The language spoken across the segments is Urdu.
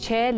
$6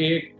1,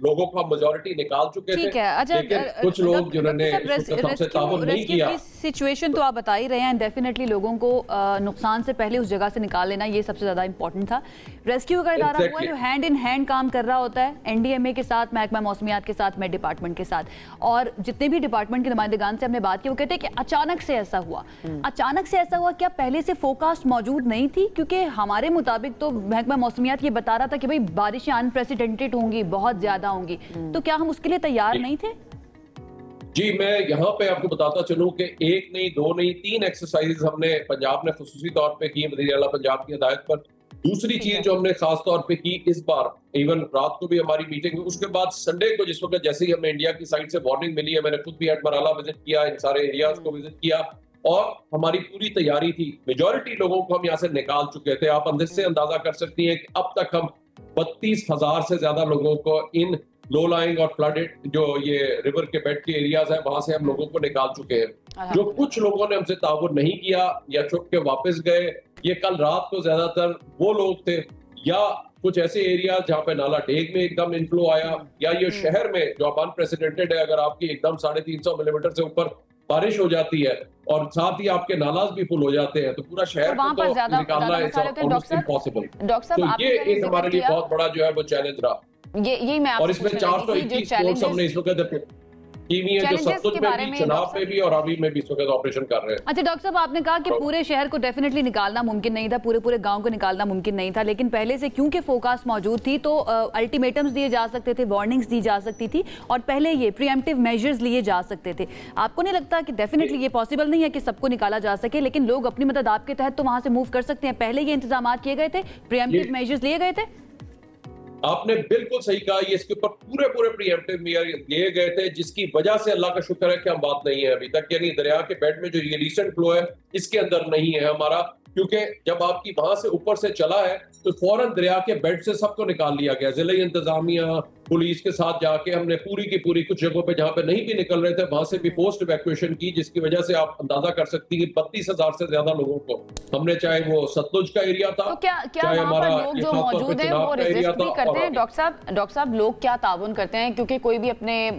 لوگوں کو ہم میجورٹی نکال چکے تھے، لیکن کچھ لوگ جنہوں نے سب سے تعاون نہیں کیا. سچویشن تو آپ بتا ہی رہے ہیں، ڈیفینیٹلی لوگوں کو نقصان سے پہلے اس جگہ سے نکال لینا یہ سب سے زیادہ امپورٹنٹ تھا. ریسکیو کا ادارہ ہوا جو ہینڈ ان ہینڈ کام کر رہا ہوتا ہے این ڈی ایم اے کے ساتھ، محکمہ موسمیات کے ساتھ، میٹ ڈپارٹمنٹ کے ساتھ، اور جتنے بھی ڈپارٹمنٹ کے نمائندگان سے ہم نے بات کی وہ کہتے ہیں کہ اچانک سے ایسا ہوا. اچانک سے ایسا ہوا، کیا پہلے سے فوکاسٹ موجود نہیں تھی؟ کیونکہ ہمارے مطابق تو محکمہ موسمیات یہ بتا رہا تھا کہ بھئی بارشیں انپریسیڈنٹڈ ہوں گی، بہت زیادہ ہوں گی، تو کیا ہم اس کے لیے تیار نہیں تھے؟ جی میں یہاں پہ آپ کو بتاتا چلوں کہ ایک نہیں، دو نہیں، 3 ایکسرسائز ہم نے پنجاب نے خصوصی طور پہ کی وزیر اعلیٰ پنجاب کی ہدایت پر. دوسری چیز جو ہم نے خاص طور پہ کی اس بار، ایون رات کو بھی ہماری میٹنگ ہوئی، اس کے بعد سنڈے کو جس وقت جیسے ہی ہمیں انڈیا کی سائٹ سے وارننگ ملی ہے، میں نے خود بھی ایٹ مرالہ وزٹ کیا، ان سارے ایریاز کو وزٹ کیا، اور ہماری پوری تیاری تھی. میجورٹی لوگوں کو ہم یہاں سے نکال چکے تھے. آپ اندر سے اندازہ کر سکتی ہیں کہ اب تک ہم 32,000 سے زیادہ لوگوں کو ان لو لائنگ اور فلڈڈ جو یہ ریور کے بیڈ کے ایریاز ہیں وہاں سے ہم لوگوں کو نکال چکے ہیں. جو کچھ لوگوں نے ہم سے تعاون نہیں کیا یا چھپ کے واپس گئے، یہ کل رات کو زیادہ تر وہ لوگ تھے، یا کچھ ایسے ایریاز جہاں پہ نالا ڈیگ میں ایک دم انفلو آیا، یا یہ شہر میں جو اب انپریسیڈنٹڈ ہے، اگر آپ کی ایک دم 350 ملی میٹر سے اوپر بارش ہو جاتی ہے اور ساتھ ہی آپ کے نالاز بھی فل ہو جاتے ہیں تو پورا شہر کو تو نکالنا امپاسبل. تو یہ ایک ہمارے لیے بہت بڑا جو ہے وہ چیلنج رہا. اور اس میں 421 فورس ہم نے اس وقت جو ستلج میں بھی، چناب میں بھی اور راوی میں بھی اس وقت آپریشن کر رہے ہیں. اچھا ڈاکٹر صاحب، آپ نے کہا کہ پورے شہر کو ڈیفینیٹلی نکالنا ممکن نہیں تھا، پورے گاؤں کو نکالنا ممکن نہیں تھا، لیکن پہلے سے کیونکہ فوکاس موجود تھی تو الٹیمیٹمز دیے جا سکتے تھے، وارننگز دی جا سکتی تھی، اور پہلے یہ پری ایمپٹیو میجرز لیے جا سکتے تھے. آپ کو نہیں لگتا کہ ڈیفینیٹلی یہ پاسبل نہیں ہے کہ سب کو نکالا جا سکے، لیکن لوگ اپنی مدد آپ کے تحت تو وہاں سے موو کر سکتے ہیں؟ پہلے یہ انتظامات کیے گئے تھے، پری ایمپٹیو میجرز لیے گئے تھے؟ آپ نے بالکل صحیح کہا. یہ اس کے اوپر پورے پری ایمپٹیو میئر لیے گئے تھے، جس کی وجہ سے اللہ کا شکر ہے کہ ہم بات نہیں ہے ابھی تک. یعنی دریا کے بیڈ میں جو یہ ریسنٹ فلو ہے اس کے اندر نہیں ہے ہمارا، کیونکہ جب آپ کی وہاں سے اوپر سے چلا ہے تو فوراً دریا کے بیڈ سے سب کو نکال لیا گیا. ضلعی انتظامیہ پولیس کے ساتھ جا کے ہم نے پوری کی پوری کچھ جگہوں پہ جہاں پہ نہیں بھی نکل رہے تھے وہاں سے بھی فورسڈ ایویکویشن کی، جس کی وجہ سے آپ اندازہ کر سکتی ہیں 32,000 سے زیادہ لوگوں کو ہم نے، چاہے وہ ستلج کا ایریا تھا، چاہے ہمارا لوگ جو موجود ہیں وہ ریزسٹ بھی کرتے ہیں. ڈاکٹر صاحب لوگ کیا تعاون کرتے ہیں؟ کیونکہ کوئی بھی اپنے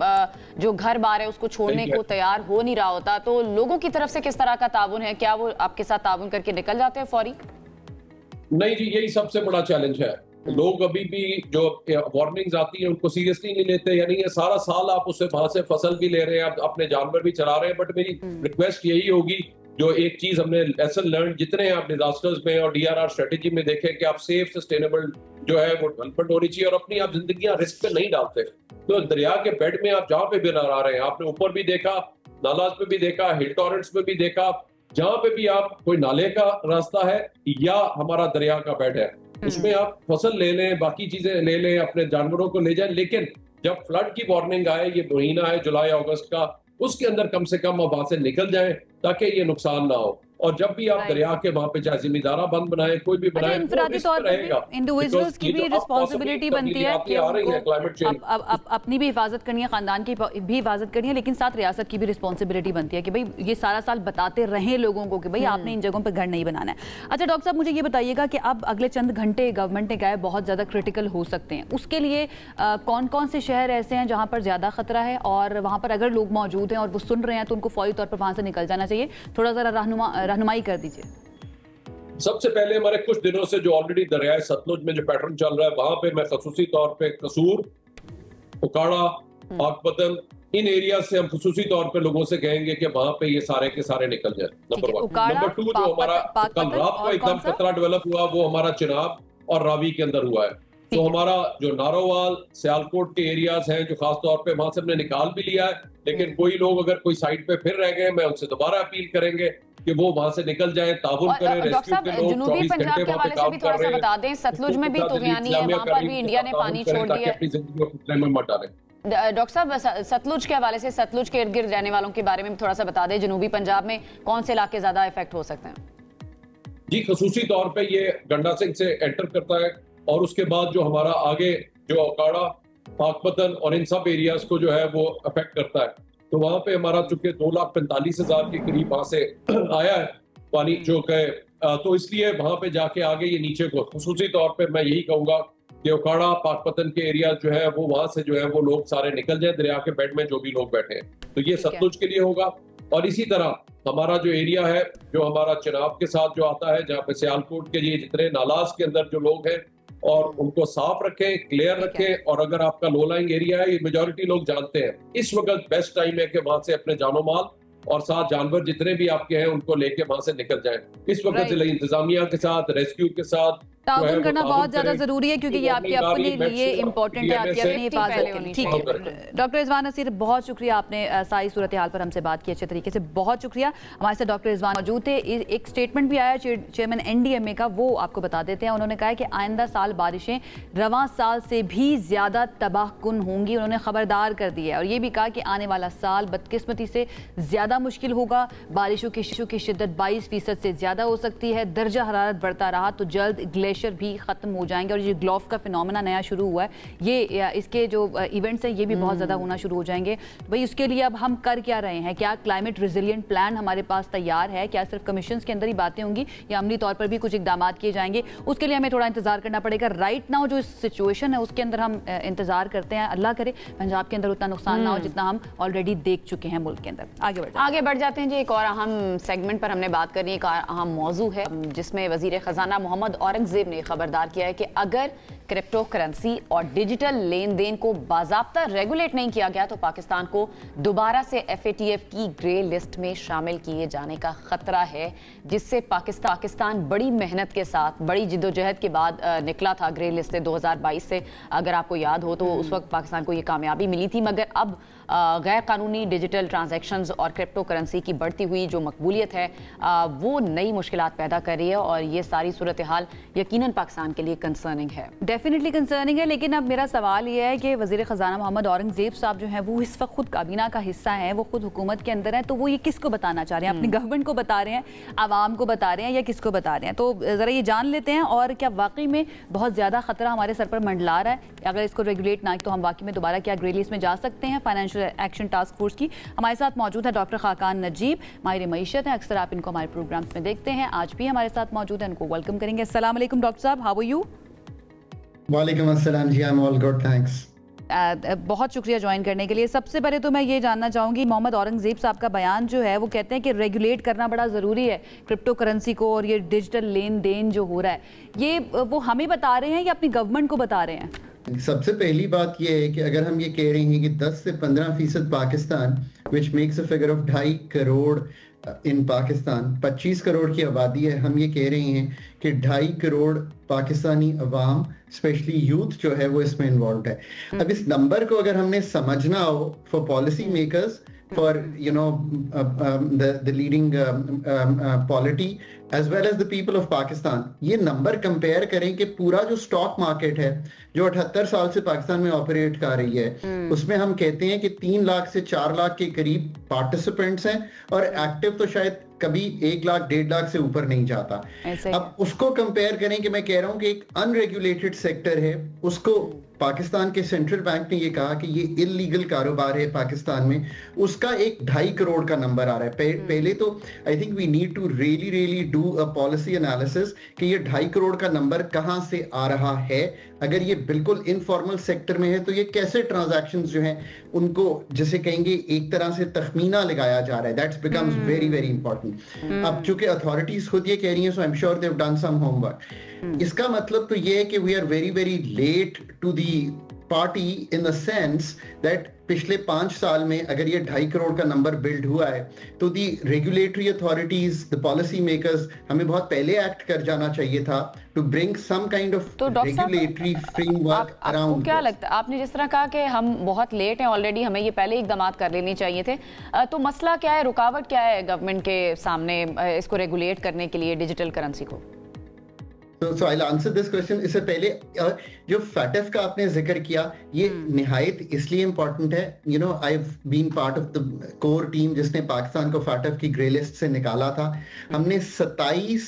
جو گھر بار ہے اس کو چھوڑنے کو تیار ہو نہیں رہا ہوتا، تو لوگوں کی طرف سے کس طرح کا تعاون ہے؟ کیا وہ آپ کے ساتھ تعاون کر کے نکل جاتے ہیں فوری؟ نہیں جی، یہی سب سے بڑا چیلنج ہے. لوگ ابھی بھی جو وارننگز آتی ہیں ان کو سیریسلی نہیں لیتے. یعنی یہ سارا سال آپ اس سے وہاں سے فصل بھی لے رہے ہیں، اپنے جانور بھی چلا رہے ہیں، بٹ میری ریکویسٹ یہی ہوگی، جو ایک چیز ہم نے لیسن لرن جتنے آپ ڈیزاسٹرز میں اور ڈی آر آر اسٹریٹجی میں دیکھیں کہ آپ سیف سسٹینیبل جو ہے وہ ڈیولپمنٹ ہونی چاہیے اور اپنی آپ زندگیاں رسک پہ نہیں ڈالتے. تو دریا کے بیڈ میں آپ جہاں پہ بھی نظر آ رہے ہیں، آپ نے اوپر بھی دیکھا، نالاز پہ بھی دیکھا، ہل ٹورنٹس پہ بھی دیکھا، جہاں پہ بھی آپ کوئی نالے کا راستہ ہے یا ہمارا دریا کا بیڈ ہے، اس میں آپ فصل لے لیں، باقی چیزیں لے لیں، اپنے جانوروں کو لے جائیں، لیکن جب فلڈ کی وارننگ آئے، یہ مہینہ ہے جولائی اگست کا، اس کے اندر کم سے کم آپ وہاں سے نکل جائیں تاکہ یہ نقصان نہ ہو. اور جب بھی آپ دریا کے وہاں پہ چاہے زمیندارہ بند بنائیں، کوئی بھی بنائیں، انفرادی طور پر انڈیویجولز کی بھی رسپانسبلٹی بنتی ہے کہ اپنی بھی حفاظت کرنی ہے، خاندان کی بھی حفاظت کرنی ہے، لیکن ساتھ ریاست کی بھی رسپانسبلٹی بنتی ہے کہ بھئی یہ سارا سال بتاتے رہیں لوگوں کو کہ بھئی آپ نے ان جگہوں پہ گھر نہیں بنانا ہے. اچھا ڈاکٹر صاحب، مجھے یہ بتائیے گا کہ اب اگلے چند گھنٹے گورنمنٹ نے کہا ہے بہت زیادہ کرٹیکل ہو سکتے ہیں، اس کے لیے کون کون سے شہر ایسے ہیں جہاں پر زیادہ خطرہ ہے، اور وہاں پر اگر لوگ موجود ہیں اور وہ سن رہے ہیں تو ان کو فوری طور پر وہاں سے نکل جانا چاہیے؟ تھوڑا ذرا رہنمائی کر دیجیے. سب سے پہلے ہمارے کچھ دنوں سے جو آلریڈی دریائے ستلج میں جو پیٹرن چل رہا ہے وہاں پہ میں خصوصی طور پہ قصور، اکاڑا، پاکپتن، ان ایریا سے ہم خصوصی طور پہ لوگوں سے کہیں گے کہ وہاں پہ یہ سارے کے سارے نکل جائیں. نمبر 1. نمبر 2 جو ہمارا کل رات کو ایک دم خطرہ ڈیولپ ہوا وہ ہمارا چناب اور راوی کے اندر ہوا ہے. تو ہمارا جو نارووال، سیالکوٹ کے ایریاز ہیں جو خاص طور پہ وہاں سے ہم نے نکال بھی لیا ہے، لیکن کوئی لوگ اگر کوئی سائٹ پہ پھر رہ گئے میں ان سے دوبارہ اپیل کریں گے کہ وہ وہاں سے نکل جائیں، تعاون کریں. ریسکیو کے لوگ 24 گھنٹے وہاں پہ کام کر رہے ہیں. بتا دیں ستلج میں بھی طغیانی ہے، وہاں پر بھی انڈیا نے پانی چھوڑ دیا ہے. اپنی زندگی کو خطرے میں مت ڈالیں. ڈاکٹر صاحب ستلج کے حوالے سے ستلج کے ارد گرد رہنے والوں کے بارے میں تھوڑا سا بتا دیں، جنوبی پنجاب میں کون سے علاقے زیادہ افیکٹ ہو سکتے ہیں؟ جی خصوصی طور پہ یہ گنڈا سنگھ سے انٹر کرتا ہے اور اس کے بعد جو ہمارا آگے جو اکاڑا، پاکپتن اور ان سب ایریاز کو جو ہے وہ افیکٹ کرتا ہے. تو وہاں پہ ہمارا چونکہ 2,45,000 کے قریب وہاں سے آیا ہے پانی جو کہ تو اس لیے وہاں پہ جا کے آگے یہ نیچے کو خصوصی طور پہ میں یہی کہوں گا کہ اکھاڑا پاکپتن کے ایریا جو ہے وہ وہاں سے جو ہے وہ لوگ سارے نکل جائیں دریا کے بیڈ میں جو بھی لوگ بیٹھے ہیں. تو یہ ستلج کے لیے ہوگا. اور اسی طرح ہمارا جو ایریا ہے جو ہمارا چناب کے ساتھ جو آتا ہے جہاں پہ سیالکوٹ کے یہ جتنے نالاز کے اندر جو لوگ ہیں اور ان کو صاف رکھیں, کلیئر رکھیں. اور اگر آپ کا لو لائنگ ایریا ہے, یہ میجورٹی لوگ جانتے ہیں, اس وقت بیسٹ ٹائم ہے کہ وہاں سے اپنے جان و مال اور ساتھ جانور جتنے بھی آپ کے ہیں ان کو لے کے وہاں سے نکل جائیں. اس وقت ضلعی انتظامیہ کے ساتھ, ریسکیو کے ساتھ تعاون کرنا بہت زیادہ ضروری ہے کیونکہ یہ آپ کے اپنے لیے امپورٹنٹ ہے, آپ کی اپنی حفاظت کے لیے. ٹھیک ہے ڈاکٹر رضوان نصیر, بہت شکریہ, آپ نے ساری صورتحال پر ہم سے بات کی اچھے طریقے سے, بہت شکریہ. ہمارے ساتھ ڈاکٹر رضوان موجود تھے. ایک سٹیٹمنٹ بھی آیا چیئرمین NDMA کا, وہ آپ کو بتا دیتے ہیں. انہوں نے کہا ہے کہ آئندہ سال بارشیں رواں سال سے بھی زیادہ تباہ کن ہوں گی. انہوں نے خبردار کر دی ہے اور یہ بھی کہا کہ آنے والا سال بدقسمتی سے زیادہ مشکل ہوگا. بارشوں کی شدت 22% سے زیادہ ہو سکتی ہے. درجہ حرارت بڑھتا رہا تو جلد گلیشیئر بھی ختم ہو جائیں گے. اور یہ گلوف کا فینومینا نیا شروع ہوا ہے, یہ اس کے جو ایونٹس ہیں یہ بھی بہت زیادہ ہونا شروع ہو جائیں گے. بھئی اس کے لیے اب ہم کر کیا رہے ہیں؟ کیا کلائمیٹ ریزیلینٹ پلان ہمارے پاس تیار ہے؟ کیا صرف کمیشنز کے اندر ہی باتیں ہوں گی یا عملی طور پر بھی کچھ اقدامات کیے جائیں گے؟ اس کے لیے ہمیں تھوڑا انتظار کرنا پڑے گا. رائٹ ناؤ جو سچویشن ہے اس کے اندر ہم انتظار کرتے ہیں. اللہ کرے پنجاب کے اندر اتنا نقصان نہ ہو جتنا ہم آلریڈی دیکھ چکے ہیں ملک کے اندر. آگے بڑھ جاتے ہیں جی. ایک اور اہم سیگمنٹ پر ہم نے بات کرنی ہے, ایک اہم موضوع ہے جس میں وزیر خزانہ محمد اورنگزیب نے خبردار کیا ہے کہ اگر کرپٹو کرنسی اور ڈیجیٹل لین دین کو باضابطہ ریگولیٹ نہیں کیا گیا تو پاکستان کو دوبارہ سے FATF کی گرے لسٹ میں شامل کیے جانے کا خطرہ ہے, جس سے پاکستان بڑی محنت کے ساتھ, بڑی جدوجہد کے بعد نکلا تھا گرے لسٹ سے 2022 سے. اگر آپ کو یاد ہو تو اس وقت پاکستان کو یہ کامیابی ملی تھی, مگر اب غیر قانونی ڈیجیٹل ٹرانزیکشنز اور کرپٹو کرنسی کی بڑھتی ہوئی جو مقبولیت ہے وہ نئی مشکلات پیدا کر رہی ہے, اور یہ ساری صورتحال یقیناً پاکستان کے لیے کنسرننگ ہے. ڈیفینیٹلی کنسرننگ ہے. لیکن اب میرا سوال یہ ہے کہ وزیر خزانہ محمد اورنگزیب صاحب جو ہیں وہ اس وقت خود کابینہ کا حصہ ہیں, وہ خود حکومت کے اندر ہیں, تو وہ یہ کس کو بتانا چاہ رہے ہیں؟ اپنی گورنمنٹ کو بتا رہے ہیں, عوام کو بتا رہے ہیں, یا کس کو بتا رہے ہیں؟ تو ذرا یہ جان لیتے ہیں. اور کیا واقعی میں بہت زیادہ خطرہ ہمارے سر پر منڈلا رہا ہے؟ اگر اس کو ریگولیٹ نہ تو ہم واقعی میں دوبارہ کیا گرے لسٹ میں جا سکتے ہیں؟ فائنینشیل ایکشن ٹاسک فورس کی ہمارے ساتھ موجود ہے ڈاکٹر خاقان نجیب, ماہر معیشت ہیں, اکثر آپ ان کو ہمارے پروگرامز میں دیکھتے ہیں, آج بھی ہمارے ساتھ موجود ہیں, ان کو ویلکم کریں گے. السلام علیکم ڈاکٹر صاحب, ہاؤ آر یو؟ وعلیکم السلام جی, I'm all good, thanks. بہت شکریہ جوائن کرنے کے لیے. سب سے پہلے تو میں یہ جاننا چاہوں گی, محمد اورنگزیب صاحب کا بیان جو ہے وہ کہتے ہیں کہ ریگولیٹ کرنا بڑا ضروری ہے کرپٹو کرنسی کو, اور یہ ڈیجیٹل لین دین جو ہو رہا ہے یہ وہ ہمیں بتا رہے ہیں یا اپنی گورنمنٹ کو بتا رہے ہیں؟ سب سے پہلی بات یہ ہے کہ اگر ہم یہ کہہ رہے ہیں کہ 10 سے 15% Pakistan which makes a figure of 2.5 crore ان پاکستان, 25 کروڑ کی آبادی ہے, ہم یہ کہہ رہے ہیں کہ 2.5 کروڑ پاکستانی عوام اسپیشلی یوتھ جو ہے وہ اس میں انوالوڈ ہے. اب اس نمبر کو اگر ہم نے سمجھنا ہو for policy makers, for the leading polity as well as the people of Pakistan, یہ نمبر کمپیئر کریں کہ پورا جو سٹاک مارکیٹ ہے جو 78 سال سے پاکستان میں آپریٹ کر رہی ہے اس میں ہم کہتے ہیں کہ 3 لاکھ سے 4 لاکھ کے قریب پارٹیسپینٹس ہیں, اور ایکٹیو تو شاید کبھی 1 لاکھ 1.5 لاکھ سے اوپر نہیں جاتا. اب اس کو کمپیئر کریں کہ میں کہہ رہا ہوں کہ ایک ان ریگولیٹڈ سیکٹر ہے, اس کو پاکستان کے سینٹرل بینک نے یہ کہا کہ یہ اللیگل کاروبار ہے پاکستان میں, اس کا ایک 2.5 کروڑ کا نمبر آ رہا ہے. پہلے تو I think we need to really do a policy analysis کہ یہ 2.5 کروڑ کا نمبر کہاں سے آ رہا ہے. اگر یہ بالکل انفارمل سیکٹر میں ہے تو یہ کیسے ٹرانزیکشنز جو ہیں ان کو جسے کہیں گے ایک طرح سے تخمینہ لگایا جا رہا ہے. That's becomes very very important. اب چونکہ اتھارٹیز خود یہ کہہ رہی ہیں, so I am sure they have done some homework. اس کا مطلب تو یہ ہے کہ we are very very late to the party in the sense that پچھلے 5 سال میں اگر یہ 2.5 کروڑ کا نمبر بلڈ ہوا ہے تو the regulatory authorities, the policy makers, ہمیں بہت پہلے ایکٹ کر جانا چاہیے تھا to bring some kind of regulatory framework around. آپ کو کیا لگتا ہے, آپ نے جس طرح کہا کہ ہم بہت لیٹ ہیں آلریڈی, ہمیں یہ پہلے اقدامات کر لینے چاہیے تھے, تو مسئلہ کیا ہے, رکاوٹ کیا ہے گورنمنٹ کے سامنے اس کو ریگولیٹ کرنے کے لیے ڈیجیٹل کرنسی کو؟ So I'll answer this question. اس سے پہلے جو FATF کا آپ نے ذکر کیا یہ نہایت اس لیے امپورٹنٹ ہے. I've been part of the core team جس نے پاکستان کو FATF کی گرے لسٹ سے نکالا تھا. ہم نے 27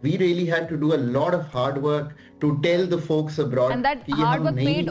We really had to do a lot of hard work to tell the folks abroad. And that hard work paid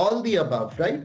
All the above, right?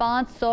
500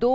2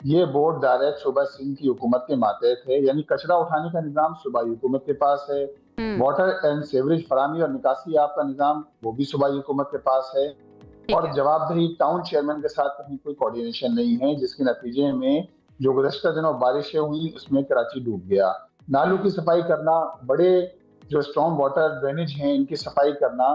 یہ بورڈ ڈائریکٹ صوبہ سندھ کی حکومت کے ماتحت ہے، یعنی کچرا اٹھانے کا نظام صوبائی حکومت کے پاس ہے، واٹر اینڈ سیوریج فراہمی اور نکاسی آب کا نظام وہ بھی صوبائی حکومت کے پاس ہے، اور جواب دہی ٹاؤن چیئرمین کے ساتھ کہیں کوئی کوارڈینیشن نہیں ہے، جس کے نتیجے میں جو گزشتہ دنوں بارشیں ہوئی اس میں کراچی ڈوب گیا۔ نالوں کی صفائی کرنا، بڑے جو اسٹارم واٹر ڈرینیج ہیں ان کی صفائی کرنا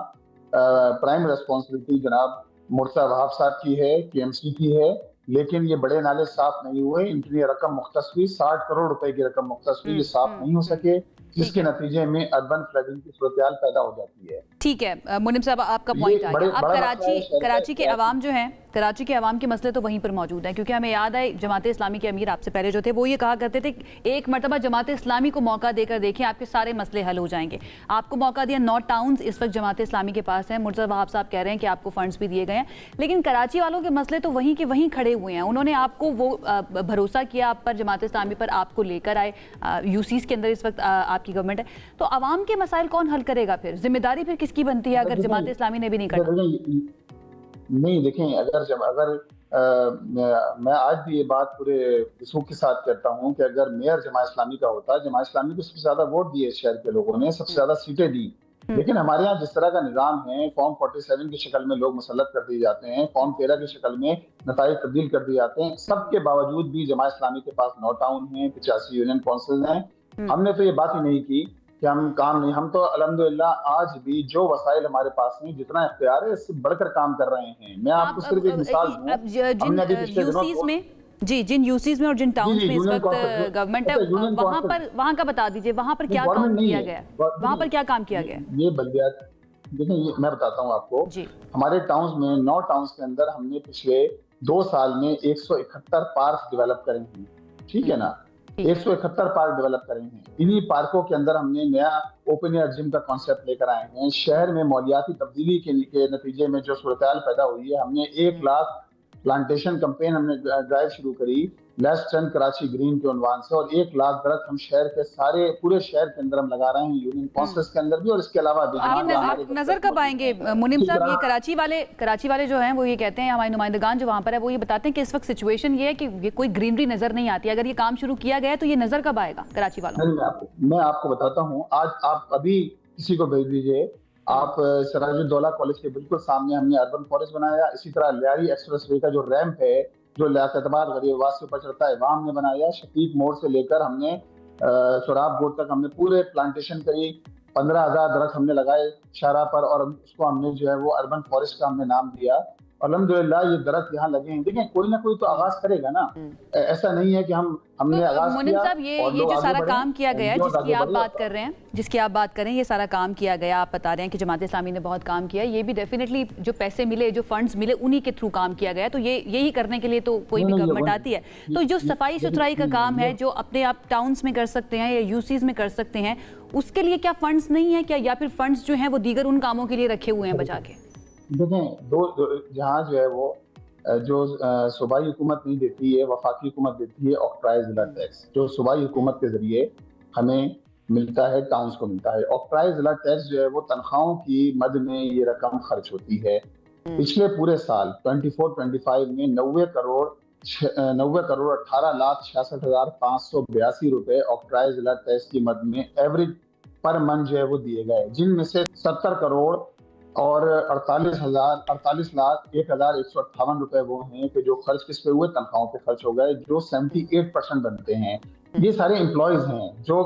پرائم ریسپانسبلٹی جناب مرتضیٰ وہاب صاحب کی ہے، KMC کی ہے، لیکن یہ بڑے نالے صاف نہیں ہوئے، ان کے لیے رقم مختص ہوئی، 60 کروڑ روپے کی رقم مختص ہوئی، یہ صاف نہیں ہو سکے، جس کے نتیجے میں اربن فلڈنگ کی صورتحال پیدا ہو جاتی ہے۔ ٹھیک ہے منم صاحب، آپ کا پوائنٹ آ گیا۔ اب کراچی کے عوام جو ہیں، کراچی کے عوام کے مسئلے تو وہیں پر موجود ہیں، کیونکہ ہمیں یاد ہے جماعت اسلامی کے امیر آپ سے پہلے جو تھے وہ یہ کہا کرتے تھے ایک مرتبہ جماعت اسلامی کو موقع دے کر دیکھیں آپ کے سارے مسئلے حل ہو جائیں گے۔ آپ کو موقع دیا، 9 ٹاؤنز اس وقت جماعت اسلامی کے پاس ہیں، مرتضیٰ وہاب صاحب کہہ رہے ہیں کہ آپ کو فنڈز بھی دیے گئے ہیں، لیکن کراچی والوں کے مسئلے تو وہیں کے وہیں کھڑے ہوئے ہیں۔ انہوں نے آپ کو وہ بھروسہ کیا آپ پر، جماعت اسلامی پر، آپ کو لے کر آئے، UCs کے اندر اس وقت آپ کی گورنمنٹ ہے، تو عوام کے مسائل کون حل کرے گا پھر؟ ذمہ داری پھر کس کی بنتی ہے اگر جماعت اسلامی نے بھی نہیں کرنا؟ نہیں دیکھیں، اگر میں آج بھی یہ بات پورے وثوق کے ساتھ کہتا ہوں کہ اگر میئر جماعت اسلامی کا ہوتا، جماعت اسلامی کو سب سے زیادہ ووٹ دیے شہر کے لوگوں نے، سب سے زیادہ سیٹیں دی، لیکن ہمارے یہاں جس طرح کا نظام ہے، فارم 47 کی شکل میں لوگ مسلط کر دیے جاتے ہیں، فارم 13 کی شکل میں نتائج تبدیل کر دیے جاتے ہیں، سب کے باوجود بھی جماعت اسلامی کے پاس 9 ٹاؤن ہیں، 85 یونین کونسل ہیں۔ ہم نے تو یہ بات ہی نہیں کی کہ ہم کام نہیں، ہم تو الحمدللہ آج بھی جو وسائل ہمارے پاس ہیں، جتنا اختیار ہے، اس سے بڑھ کر کام کر رہے ہیں۔ میں آپ کو صرف ایک مثال دوں، جن UCs میں اور جن ٹاؤنز میں اس وقت گورنمنٹ ہے وہاں کا بتا دیجئے، وہاں پر کیا کام کیا گیا ہے، وہاں پر کیا کام کیا گیا ہے؟ یہ بلدیات دیکھیں، میں بتاتا ہوں آپ کو، ہمارے ٹاؤنز میں 9 ٹاؤنز کے اندر ہم نے پچھلے 2 سال میں 171 پارک ڈیولپ کرے ہیں، ٹھیک ہے نا، 171 پارک ڈیولپ کرے ہیں۔ انہی پارکوں کے اندر ہم نے نیا اوپن ایئر جم کا کانسیپٹ لے کر آئے ہیں۔ شہر میں ماحولیاتی تبدیلی کے نتیجے میں جو صورتحال پیدا ہوئی ہے، ہم نے 1 لاکھ پلانٹیشن کمپین ہم نے ڈرائیو شروع کری لیس ٹرن کراچی گرین کے عنوان سے، اور 1 لاکھ درخت ہم شہر کے سارے پورے شہر کے اندر ہم لگا رہے ہیں، یونین کونسلز کے اندر بھی، اور اس کے علاوہ بھی۔ نظر کب آئیں گے منم صاحب؟ یہ کراچی والے جو ہیں وہ یہ کہتے ہیں، ہمارے نمائندگان جو وہاں پر ہے وہ یہ بتاتے ہیں کہ اس وقت سچویشن یہ ہے کہ یہ کوئی گرینری نظر نہیں آتی، اگر یہ کام شروع کیا گیا ہے تو یہ نظر کب آئے گا کراچی والوں؟ میں آپ کو بتاتا ہوں، آج آپ ابھی کسی کو بھیج دیجئے، آپ سراج الدولہ کالج کے بالکل سامنے ہم نے اربن فارسٹ بنایا، اسی طرح لیاری ایکسپریس وے کا جو ریمپ ہے جو لیاقت آباد غریب آباد سے اوپر چڑھتا ہے وہاں ہم نے بنایا، شفیق موڑ سے لے کر ہم نے سوراب گوڑ تک ہم نے پورے پلانٹیشن کری، 15,000 درخت ہم نے لگائے شاہراہ پر، اور اس کو ہم نے جو ہے وہ اربن فارسٹ کا ہم نے نام دیا۔ الحمدللہ یہ درخت یہاں لگے ہیں۔ دیکھیں کوئی نہ کوئی تو آغاز کرے گا نا، ایسا نہیں ہے کہ ہم نے آغاز کیا۔ صاحب یہ جو سارا کام کیا گیا جس کی آپ بات کر رہے ہیں، یہ سارا کام کیا گیا، آپ بتا رہے ہیں کہ جماعت اسلامی نے بہت کام کیا، یہ بھی ڈیفینیٹلی جو پیسے ملے، جو فنڈز ملے، انہی کے تھرو کام کیا گیا، تو یہی کرنے کے لیے تو کوئی بھی گورنمنٹ آتی ہے۔ تو جو صفائی ستھرائی کا کام ہے جو اپنے آپ ٹاؤنز میں کر سکتے ہیں یا UCs میں کر سکتے ہیں، اس کے لیے کیا فنڈز نہیں ہیں کیا، یا پھر فنڈز جو ہیں وہ دیگر ان کاموں کے لیے رکھے ہوئے ہیں بچا کے؟ دیکھیں جہاں جو ہے وہ جو صوبائی حکومت نہیں دیتی ہے، وفاقی حکومت دیتی ہے آکٹرائز ضلع ٹیکس، جو صوبائی حکومت کے ذریعے ہمیں ملتا ہے، ٹاؤنز کو ملتا ہے۔ آکٹرائز ضلع ٹیکس جو ہے وہ تنخواہوں کی مد میں یہ رقم خرچ ہوتی ہے۔ پچھلے پورے سال 24-25 میں 90 کروڑ 18,66,582 روپے آکٹرائز ضلع ٹیکس کی مد میں ایوریج پر منتھ جو ہے وہ دیے گئے، جن میں سے 70 کروڑ اور 48,01,158 روپے وہ ہیں کہ جو خرچ کس پہ ہوئے، تنخواہوں پہ خرچ ہو گئے، جو 78% بنتے ہیں۔ یہ سارے امپلائیز ہیں جو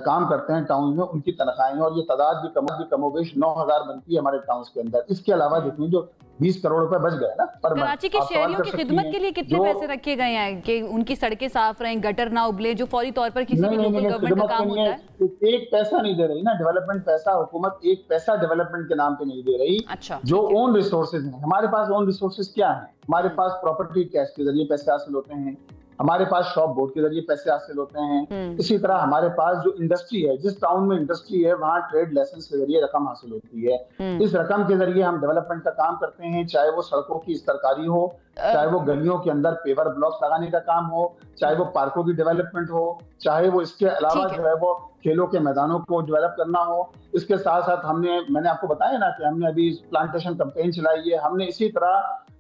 کام کرتے ہیں ٹاؤن میں، ان کی تنخواہیں، اور یہ تعداد بھی کم و بیش 9,000 بنتی ہے ہمارے ٹاؤنز کے اندر۔ اس کے علاوہ دیکھیں جو 20 کروڑ روپے بچ گئے نا پر منتھ۔ کراچی کے شہریوں کی خدمت کے لیے کتنے پیسے رکھے گئے ہیں کہ ان کی سڑکیں صاف رہیں، گٹر نہ ابلے، جو فوری طور پر کسی بھی لوکل گورنمنٹ کا کام ہوتا ہے؟ ایک پیسہ نہیں دے رہی نا ڈیولپمنٹ پیسہ، حکومت ایک پیسہ ڈیولپمنٹ کے نام پہ نہیں دے رہی۔ جو اون ریسورسز ہیں ہمارے پاس، اون ریسورسز کیا ہیں ہمارے پاس؟ پراپرٹی ٹیکس کے ذریعے پیسے حاصل ہوتے ہیں، ہمارے پاس شاپ بورڈ کے ذریعے پیسے حاصل ہوتے ہیں، اسی طرح ہمارے پاس جو انڈسٹری ہے، جس ٹاؤن میں انڈسٹری ہے وہاں ٹریڈ لائسنس کے ذریعے رقم حاصل ہوتی ہے۔ اس رقم کے ذریعے ہم ڈیولپمنٹ کا کام کرتے ہیں، چاہے وہ سڑکوں کی استرکاری ہو، چاہے وہ گلیوں کے اندر پیور بلاکس لگانے کا کام ہو، چاہے وہ پارکوں کی ڈیولپمنٹ ہو، چاہے وہ اس کے علاوہ جو ہے وہ کھیلوں کے میدانوں کو ڈیولپ کرنا ہو۔ اس کے ساتھ ساتھ میں نے آپ کو بتایا نا کہ ہم نے ابھی پلانٹیشن کمپین چلائی ہے، ہم نے اسی طرح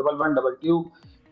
112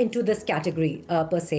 into this category per se.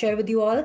share with you all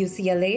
UCLA,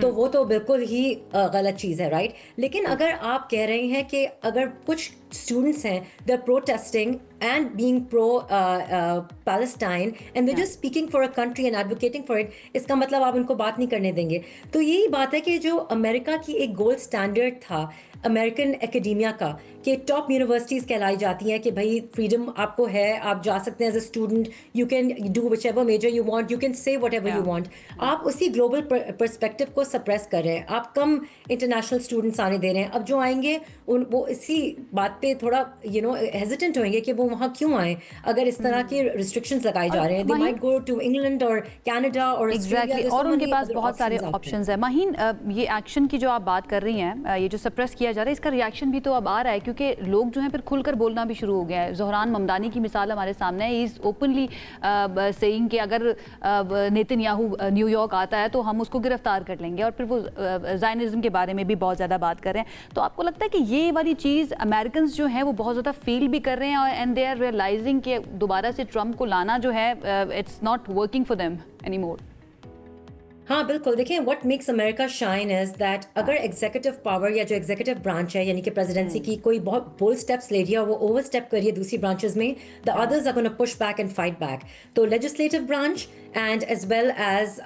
تو وہ تو بالکل ہی غلط چیز ہے, رائٹ. لیکن اگر آپ کہہ رہے ہیں کہ اگر کچھ اسٹوڈنٹس ہیں they are protesting and being pro-Palestine and they're just speaking for a country and advocating for it, اس کا مطلب آپ ان کو بات نہیں کرنے دیں گے. تو یہی بات ہے کہ جو امریکہ کی ایک گولڈ اسٹینڈرڈ تھا امریکن اکیڈیمیا کا, کہ ٹاپ یونیورسٹیز کہلائی جاتی ہیں کہ بھائی فریڈم آپ کو ہے, آپ جا سکتے ہیں as a student, you can do whichever major you want, you can say whatever you want. آپ اسی گلوبل پرسپیکٹو کو سپریس کر رہے ہیں, آپ کم انٹرنیشنل اسٹوڈنٹس آنے دے رہے ہیں. اب جو آئیں گے وہ اسی بات پہ تھوڑا ہیزیٹنٹ ہوئیں گے کہ وہ وہاں کیوں آئیں اگر اس طرح کے ریسٹرکشنز لگائے جا رہے ہیں. they might go to England اور کینیڈا اور ایگزیکٹلی, اور ان کے پاس بہت سارے آپشنز ہیں. ماہین, یہ ایکشن کی جو آپ بات کر رہی ہیں, یہ جو سپریس کیا جا رہا ہے, اس کا ریئیکشن بھی تو اب آ رہا ہے کیونکہ لوگ جو ہیں پھر کھل کر بولنا بھی شروع ہو گیا ہے. زہران ممدانی کی مثال ہمارے سامنے ہے. از اوپنلی سیئنگ کہ اگر نیتن یاہو نیو یارک آتا ہے تو ہم اس کو گرفتار کر لیں گے, اور پھر وہ زائنزم کے بارے میں بھی بہت زیادہ بات کر رہے ہیں. تو آپ کو لگتا ہے کہ یہ والی چیز امریکنز جو ہیں وہ بہت زیادہ فیل بھی کر رہے ہیں, اور اینڈ دے آر ریئلائزنگ کہ دوبارہ سے ٹرمپ کو لانا جو ہے it's not working for them any more? ہاں بالکل. دیکھیں what makes America shine is that اگر ایگزیکٹو پاور یا جو ایگزیکٹو برانچ ہے یعنی کہ پریزیڈنسی کی کوئی بہت بولڈ اسٹیپس لے لیا, وہ اوور اسٹیپ کریے دوسری برانچز میں, the others are gonna push back and fight back. تو legislative branch and as well as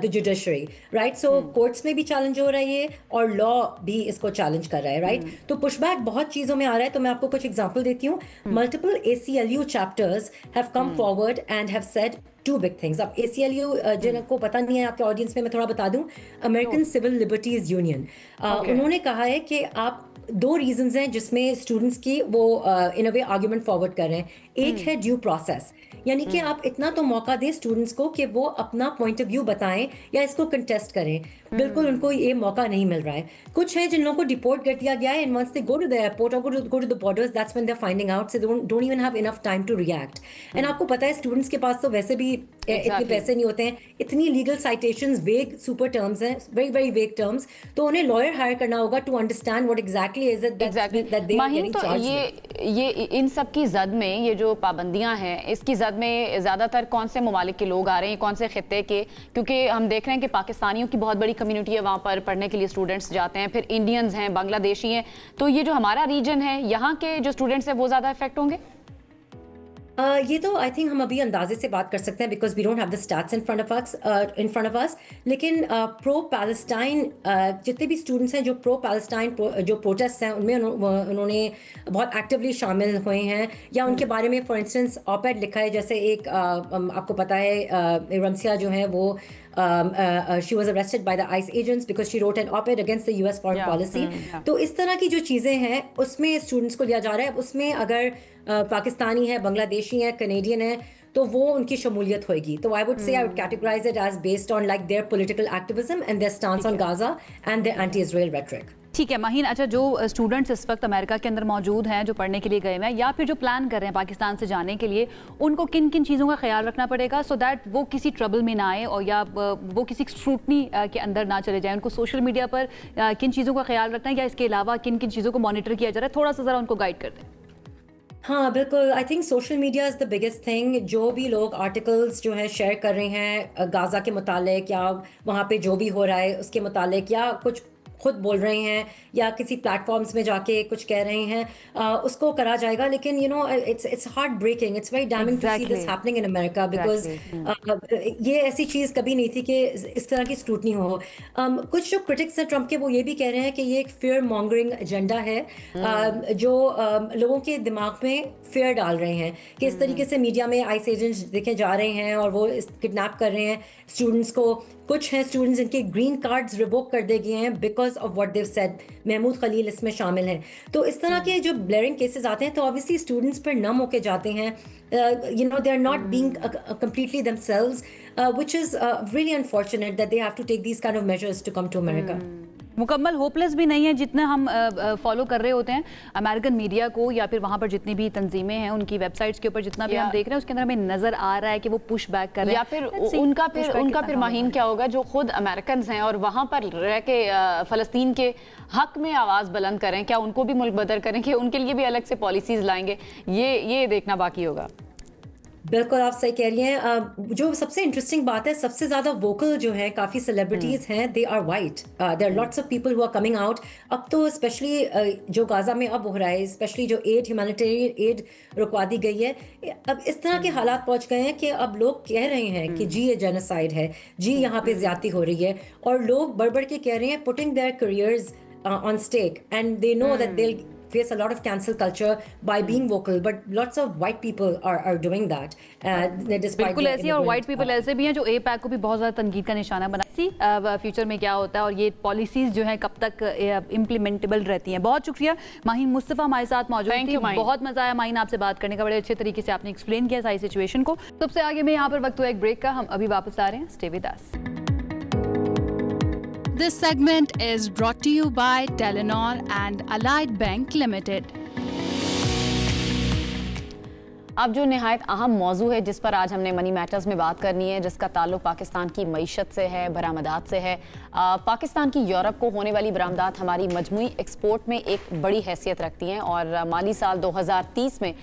the judiciary, right? So courts میں بھی چیلنج ہو رہا ہے یہ, اور law بھی اس کو چیلنج کر رہا ہے, right? تو push back بہت چیزوں میں آ رہا ہے. تو میں آپ کو کچھ ایگزامپل دیتی ہوں. multiple ACLU chapters have come forward and have said two big things. اب ACLU جن کو پتہ نہیں ہے آپ کے آڈینس میں تھوڑا بتا دوں, American Civil Liberties Union, انہوں نے کہا ہے کہ آپ دو ریزنز ہیں جس میں اسٹوڈنٹس کی وہ ان اے وے آرگیومنٹ فارورڈ کر رہے ہیں. ایک ہے ڈیو پروسیس, یعنی کہ آپ اتنا تو موقع دیں اسٹوڈنٹس کو کہ وہ اپنا پوائنٹ آف ویو بتائیں یا اس کو کنٹیسٹ کریں. بالکل ان کو یہ موقع نہیں مل رہا ہے. کچھ ہے جن لوگوں کو ڈپورٹ کر دیا گیا ہے, and once they go to the airport اور go to the borders, that's when they are finding out, so they don't even have enough time to react. And آپ کو پتہ ہے اسٹوڈنٹس کے پاس تو ویسے بھی اتنے پیسے نہیں ہوتے ہیں, اتنی legal citations vague super terms ہیں, ویری ویری ویگ ٹرمز, تو انہیں لائر ہائر کرنا ہوگا to understand what exactly is it that they are getting charged with. یہ ان سب کی زد میں یہ جو پابندیاں ہیں, اس کی زد میں زیادہ تر کون سے ممالک کے لوگ آ رہے ہیں, کون سے خطے کے؟ کیونکہ ہم دیکھ رہے ہیں کہ پاکستانیوں کی بہت بڑی کمیونٹی ہے وہاں پر پڑھنے کے لیے اسٹوڈنٹس جاتے ہیں, پھر انڈینز ہیں, بنگلہ دیشی ہیں. تو یہ جو ہمارا ریجن ہے یہاں کے جو اسٹوڈنٹس ہیں وہ زیادہ افیکٹ ہوں گے؟ یہ تو آئی تھنک ہم ابھی اندازے سے بات کر سکتے ہیں because we don't have the status in front of us. لیکن پرو پیلسٹائن جتنے بھی اسٹوڈنٹس ہیں جو پرو پیلسٹائن جو پروٹیسٹ ہیں ان میں انہوں نے بہت ایکٹیولی شامل ہوئے ہیں, یا ان کے بارے میں فار انسٹنس آپ ایڈ لکھا ہے. جیسے ایک آپ کو پتہ ہے رمسیہ جو ہے وہ she was arrested by the ICE agents because she wrote an op-ed against the US foreign policy. تو اس طرح کی جو چیزیں ہیں اس میں اسٹوڈنٹس کو لیا جا رہا ہے. اس میں اگر پاکستانی ہے, بنگلہ دیشی ہے, کینیڈین ہے, تو وہ ان کی شمولیت ہوئے گی. تو I would say I would categorize it as based on like their political activism and their stance on Gaza and their anti-Israel rhetoric. ٹھیک ہے ماہین. اچھا, جو اسٹوڈنٹس اس وقت امریکہ کے اندر موجود ہیں جو پڑھنے کے لیے گئے ہیں یا پھر جو پلان کر رہے ہیں پاکستان سے جانے کے لیے, ان کو کن کن چیزوں کا خیال رکھنا پڑے گا سو دیٹ وہ کسی ٹربل میں نہ آئے اور یا وہ کسی اسکروٹنی کے اندر نہ چلے جائیں؟ ان کو سوشل میڈیا پر کن چیزوں کا خیال رکھنا ہے, یا اس کے علاوہ کن کن چیزوں کو مانیٹر کیا جا رہا ہے؟ تھوڑا سا ذرا ان کو گائیڈ کر دیں. ہاں بالکل. I think social media is the biggest thing. جو بھی لوگ آرٹیکلس جو ہے شیئر کر رہے ہیں غازہ کے متعلق یا وہاں پہ جو بھی ہو رہا ہے اس کے متعلق, یا کچھ خود بول رہے ہیں یا کسی پلیٹ فارمس میں جا کے کچھ کہہ رہے ہیں, اس کو کرا جائے گا. لیکن you know it's heartbreaking, it's very damning to see this happening in America because یہ ایسی چیز کبھی نہیں تھی کہ اس طرح کی اسکروٹنی ہو. کچھ جو کرٹکس ہیں ٹرمپ کے وہ یہ بھی کہہ رہے ہیں کہ یہ ایک فیئر مانگرنگ ایجنڈا ہے جو لوگوں کے دماغ میں فیئر ڈال رہے ہیں کہ اس طریقے سے میڈیا میں آئس ایجنٹس دیکھے جا رہے ہیں اور وہ کڈنیپ کر رہے ہیں اسٹوڈنٹس کو. کچھ ہیں اسٹوڈنٹس ان کے گرین کارڈز ریووک کر دیے گئے ہیں because of what they've said. Mahmoud Khalil اس میں شامل ہیں. تو اس طرح کے جو بلیئرنگ کیسز آتے ہیں تو obviously اسٹوڈنٹس پر نم ہو کے جاتے ہیں. You know, they are not being completely themselves, which is really unfortunate that they have to take these kind of measures to come to America. مکمل ہوپلیس بھی نہیں ہے جتنا ہم فالو کر رہے ہوتے ہیں امریکن میڈیا کو, یا پھر وہاں پر جتنی بھی تنظیمیں ہیں ان کی ویب سائٹس کے اوپر جتنا بھی ہم دیکھ رہے ہیں اس کے اندر ہمیں نظر آ رہا ہے کہ وہ پش بیک کر رہے ہیں. یا پھر ان کا پھر ماہین کیا ہوگا جو خود امریکنز ہیں اور وہاں پر رہ کے فلسطین کے حق میں آواز بلند کریں, کیا ان کو بھی ملک بدر کریں کہ ان کے لیے بھی الگ سے پالیسیز لائیں گے؟ یہ دیکھنا باقی ہوگا. بالکل آپ صحیح کہہ رہی ہیں. جو سب سے انٹرسٹنگ بات ہے, سب سے زیادہ ووکل جو ہے کافی سیلیبریٹیز ہیں, they are white. There are lots of people who are coming out. اب تو اسپیشلی جو غازہ میں اب ہو رہا ہے, اسپیشلی جو ہیومینیٹیرین ایڈ رکوا دی گئی ہے, اب اس طرح کے حالات پہنچ گئے ہیں کہ اب لوگ کہہ رہے ہیں کہ جی یہ جینوسائیڈ ہے, جی یہاں پہ زیادتی ہو رہی ہے, اور لوگ بڑھ بڑھ کے کہہ رہے ہیں putting their careers on stake, and they know that they'll face a lot of cancel culture by being vocal, but lots of white people are doing that. بالکل ایسی, اور white people ایسے بھی ہیں جو APEC کو بھی بہت زیادہ تنقید کا نشانہ بناتی. فیوچر میں کیا ہوتا ہے اور یہ پالیسیز جو ہیں کب تک امپلیمنٹیبل رہتی ہیں. بہت شکریہ. ماہین مصطفیٰ ہمارے ساتھ موجود تھی, بہت مزہ آیا ماہین آپ سے بات کرنے کا, بڑے اچھے طریقے سے آپ نے ایکسپلین کیا ساری سچویشن کو. سب سے آگے میں یہاں پر وقت ہوا ایک بریک کا, ہم ابھی واپس آ رہے ہیں. Stay with us. This segment is brought to you by Telenor and Allied Bank Limited. اب جو نہایت اہم موضوع ہے جس پر آج ہم نے منی میٹرز میں بات کرنی ہے, جس کا تعلق پاکستان کی معیشت سے ہے, برآمدات سے ہے. پاکستان کی یورپ کو ہونے والی برآمدات ہماری مجموعی ایکسپورٹ میں ایک بڑی حیثیت رکھتی ہیں, اور مالی سال 2030 میں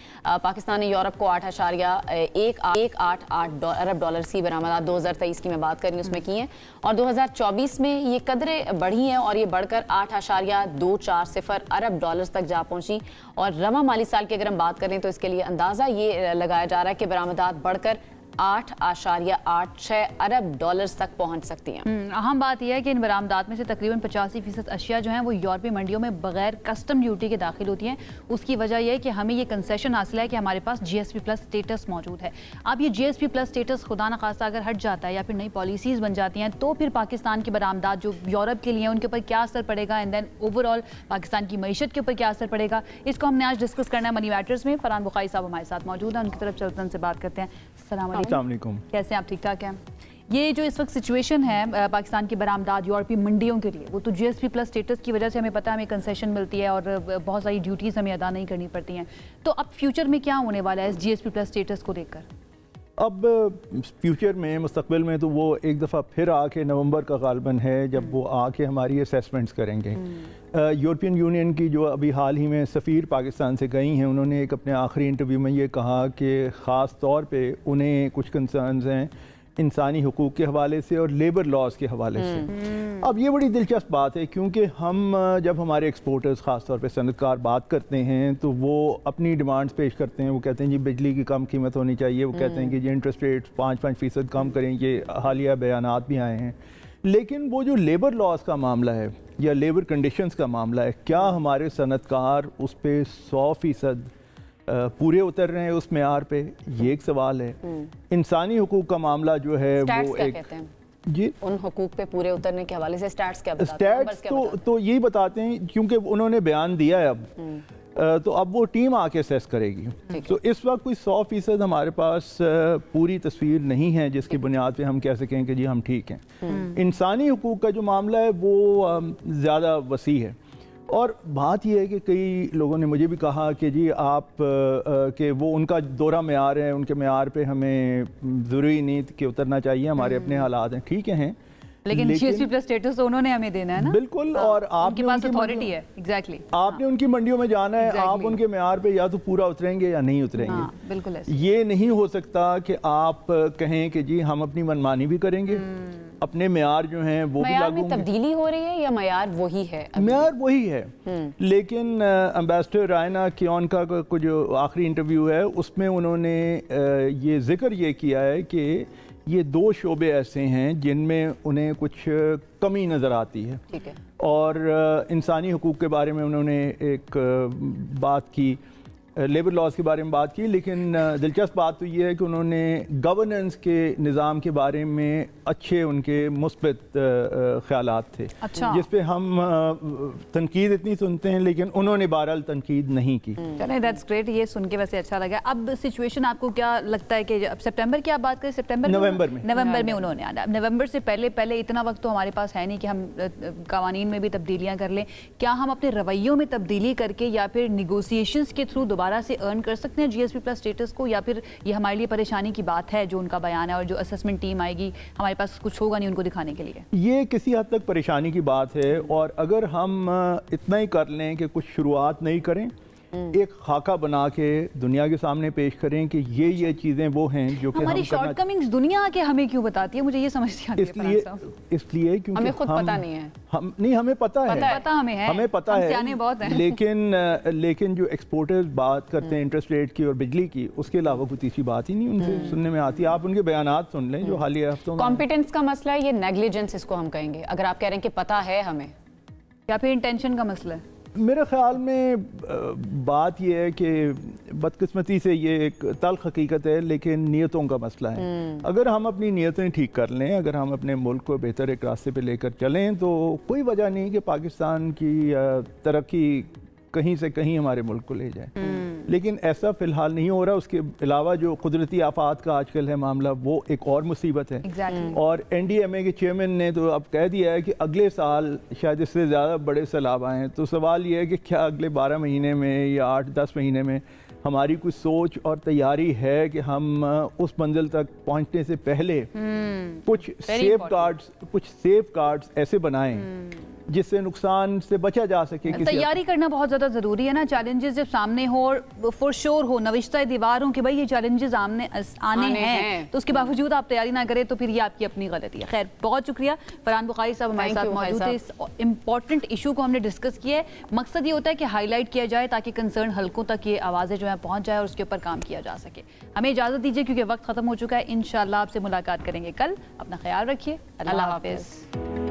پاکستان نے یورپ کو 8.188 ارب ڈالرز کی برآمدات 2023 کی میں بات کر رہی ہوں اس میں کی ہیں, اور 2024 میں یہ قدریں بڑھی ہیں اور یہ بڑھ کر 8.240 ارب ڈالرز تک جا پہنچی. اور رواں مالی سال کی اگر ہم بات کریں تو اس کے لیے اندازہ یہ لگایا جا رہا ہے کہ برآمدات بڑھ کر 8.86 ارب ڈالرز تک پہنچ سکتی ہیں. اہم بات یہ ہے کہ ان برآمدات میں سے تقریباً 85% اشیاء جو ہیں وہ یورپی منڈیوں میں بغیر کسٹم ڈیوٹی کے داخل ہوتی ہیں. اس کی وجہ یہ ہے کہ ہمیں یہ کنسیشن حاصل ہے کہ ہمارے پاس GSP+ اسٹیٹس موجود ہے. اب یہ GSP+ اسٹیٹس خدا نخواستہ اگر ہٹ جاتا ہے یا پھر نئی پالیسیز بن جاتی ہیں تو پھر پاکستان کی برآمدات جو یورپ کے لیے ہیں ان کے اوپر کیا اثر پڑے گا, and then overall Pakistan کی معیشت کے اوپر کیا اثر پڑے گا, اس کو ہم نے آج ڈسکس کرنا ہے منی میٹرز میں. فرحان بخاری صاحب ہمارے ساتھ موجود ہیں, ان کی طرف چلتے ان سے بات کرتے ہیں. السلام علیکم. کیسے ہیں آپ؟ ٹھیک ٹھاک ہیں. یہ جو اس وقت سچویشن ہے پاکستان کی برآمدات یورپی منڈیوں کے لیے, وہ تو GSP+ اسٹیٹس کی وجہ سے ہمیں پتہ ہے ہمیں کنسیشن ملتی ہے اور بہت ساری ڈیوٹیز ہمیں ادا نہیں کرنی پڑتی ہیں. تو اب فیوچر میں کیا ہونے والا ہے اس GSP+ اسٹیٹس کو دیکھ کر؟ اب فیوچر میں, مستقبل میں تو وہ ایک دفعہ پھر آ کے نومبر کا غالباً ہے جب وہ آ کے ہماری اسیسمنٹس کریں گے. یورپین یونین کی جو ابھی حال ہی میں سفیر پاکستان سے گئی ہیں, انہوں نے ایک اپنے آخری انٹرویو میں یہ کہا کہ خاص طور پہ انہیں کچھ کنسرنز ہیں انسانی حقوق کے حوالے سے اور لیبر لاز کے حوالے سے. اب یہ بڑی دلچسپ بات ہے کیونکہ ہم جب ہمارے ایکسپورٹرز خاص طور پہ صنعت کار بات کرتے ہیں تو وہ اپنی ڈیمانڈز پیش کرتے ہیں. وہ کہتے ہیں جی بجلی کی کم قیمت ہونی چاہیے, وہ کہتے ہیں کہ جی انٹرسٹ ریٹس 5% کم کریں, یہ حالیہ بیانات بھی آئے ہیں. لیکن وہ جو لیبر لاز کا معاملہ ہے یا لیبر کنڈیشنز کا معاملہ ہے, کیا ہمارے صنعت کار اس پہ 100% پورے اتر رہے ہیں اس معیار پہ, یہ ایک سوال ہے. انسانی حقوق کا معاملہ جو ہے وہ ایک, جی ان حقوق پہ پورے اترنے کے حوالے سے سٹیٹس کیا بتاتے ہیں؟ سٹیٹس تو یہی بتاتے ہیں کیونکہ انہوں نے بیان دیا ہے اب, تو اب وہ ٹیم آ کے اسیس کرے گی. تو اس وقت کوئی 100% ہمارے پاس پوری تصویر نہیں ہے جس کی بنیاد پہ ہم کہہ سکیں کہ جی ہم ٹھیک ہیں. انسانی حقوق کا جو معاملہ ہے وہ زیادہ وسیع ہے, اور بات یہ ہے کہ کئی لوگوں نے مجھے بھی کہا کہ جی آپ کہ وہ ان کا دورہ معیار ہے, ان کے معیار پہ ہمیں ضروری نہیں کہ اترنا چاہیے, ہمارے اپنے حالات ہیں, ٹھیک ہیں, لیکن GSP+ اسٹیٹس تو انہوں نے ہمیں دینا ہے نا. بالکل, اور آپ کے پاس اتھارٹی ہے. ایگزیکٹلی, آپ نے ان کی منڈیوں میں جانا ہے, آپ ان کے معیار پہ یا تو پورا اتریں گے یا نہیں اتریں گے. بالکل یہ نہیں ہو سکتا کہ آپ کہیں کہ جی ہم اپنی منمانی بھی کریں گے, اپنے معیار جو ہیں وہ بھی لاگو ہوں گے. تبدیلی ہو رہی ہے یا معیار وہی ہے؟ معیار وہی ہے, لیکن امبیسڈر رائنا کیون کا جو آخری انٹرویو ہے اس میں انہوں نے یہ ذکر یہ کیا ہے کہ یہ 2 شعبے ایسے ہیں جن میں انہیں کچھ کمی نظر آتی ہے. اور انسانی حقوق کے بارے میں انہوں نے ایک بات کی, لیبر لاز کے بارے میں بات کی, لیکن دلچسپ بات تو یہ ہے کہ انہوں نے گورننس کے نظام کے بارے میں اچھے ان کے مثبت خیالات تھے, جس پہ ہم تنقید اتنی سنتے ہیں لیکن انہوں نے بہرحال تنقید نہیں کی. چلیں دیٹس گریٹ, یہ سن کے ویسے اچھا لگا. اب سچویشن آپ کو کیا لگتا ہے کہ اب سپٹمبر کی آپ بات کریں, نومبر میں انہوں نے آنا, نومبر سے پہلے اتنا وقت تو ہمارے پاس ہے نہیں کہ ہم قوانین میں بھی تبدیلیاں کر لیں. کیا ہم اپنے رویوں میں تبدیلی کر کے یا پھر نیگوسیشنز کے تھرو دوبارہ سے ارن کر سکتے ہیں GSP+ اسٹیٹس کو, یا پھر یہ ہمارے لیے پریشانی کی بات ہے جو ان کا بیان ہے, اور جو اسسمنٹ ٹیم آئے گی ہمارے پاس کچھ ہوگا نہیں ان کو دکھانے کے لیے؟ یہ کسی حد تک پریشانی کی بات ہے, اور اگر ہم اتنا ہی کر لیں کہ کچھ شروعات نہیں کریں ایک خاکہ بنا کے دنیا کے سامنے پیش کریں کہ یہ چیزیں وہ ہیں جو کہ ہماری شارٹ کمنگز دنیا کے ہمیں کیوں بتاتی ہے؟ مجھے یہ سمجھ نہیں آتی اس لیے کیونکہ ہمیں خود پتہ نہیں ہے. نہیں ہمیں پتہ ہے، ہمیں پتہ ہے، لیکن جو ایکسپورٹرز بات کرتے ہیں انٹرسٹ ریٹ کی اور بجلی کی، اس کے علاوہ کوئی تیسری بات ہی نہیں ان سے سننے میں آتی. آپ ان کے بیانات سن لیں جو حالیہ ہفتوں میں. کمپیٹنس کا مسئلہ ہے، یہ نیگلیجنس اس کو ہم کہیں گے اگر آپ کہہ رہے ہیں کہ پتہ ہے ہمیں، یا پھر انٹینشن کا مسئلہ ہے؟ میرے خیال میں بات یہ ہے کہ بدقسمتی سے یہ ایک تلخ حقیقت ہے، لیکن نیتوں کا مسئلہ ہے. اگر ہم اپنی نیتیں ٹھیک کر لیں، اگر ہم اپنے ملک کو بہتر ایک راستے پہ لے کر چلیں، تو کوئی وجہ نہیں کہ پاکستان کی ترقی کہیں سے کہیں ہمارے ملک کو لے جائے. لیکن ایسا فی الحال نہیں ہو رہا. اس کے علاوہ جو قدرتی آفات کا آج کل ہے معاملہ، وہ ایک اور مصیبت ہے. اور این ڈی ایم اے کے چیئرمین نے تو اب کہہ دیا ہے کہ اگلے سال شاید اس سے زیادہ بڑے سیلاب آئیں. تو سوال یہ ہے کہ کیا اگلے 12 مہینے میں یا 8-10 مہینے میں ہماری کوئی سوچ اور تیاری ہے کہ ہم اس منزل تک پہنچنے سے پہلے کچھ سیف گارڈز ایسے بنائیں جس سے نقصان سے بچا جا سکے. تیاری کرنا بہت زیادہ ضروری ہے نا. چیلنجز جب سامنے ہو اور فور شور ہو، نوشتہ دیوار ہوں کہ بھائی یہ چیلنجز آنے ہیں، تو اس کے باوجود آپ تیاری نہ کریں تو پھر یہ آپ کی اپنی غلطی ہے. خیر، بہت شکریہ فرحان بخاری صاحب ہمارے ساتھ موجود تھے. اس امپورٹنٹ ایشو کو ہم نے ڈسکس کیا ہے. مقصد یہ ہوتا ہے کہ ہائی لائٹ کیا جائے تاکہ کنسرن حلقوں تک یہ آوازیں جو ہیں پہنچ جائے اور اس کے اوپر کام کیا جا سکے. ہمیں اجازت دیجیے کیونکہ وقت ختم ہو چکا ہے. انشاءاللہ آپ سے ملاقات کریں گے کل. اپنا خیال رکھیے. اللہ حافظ.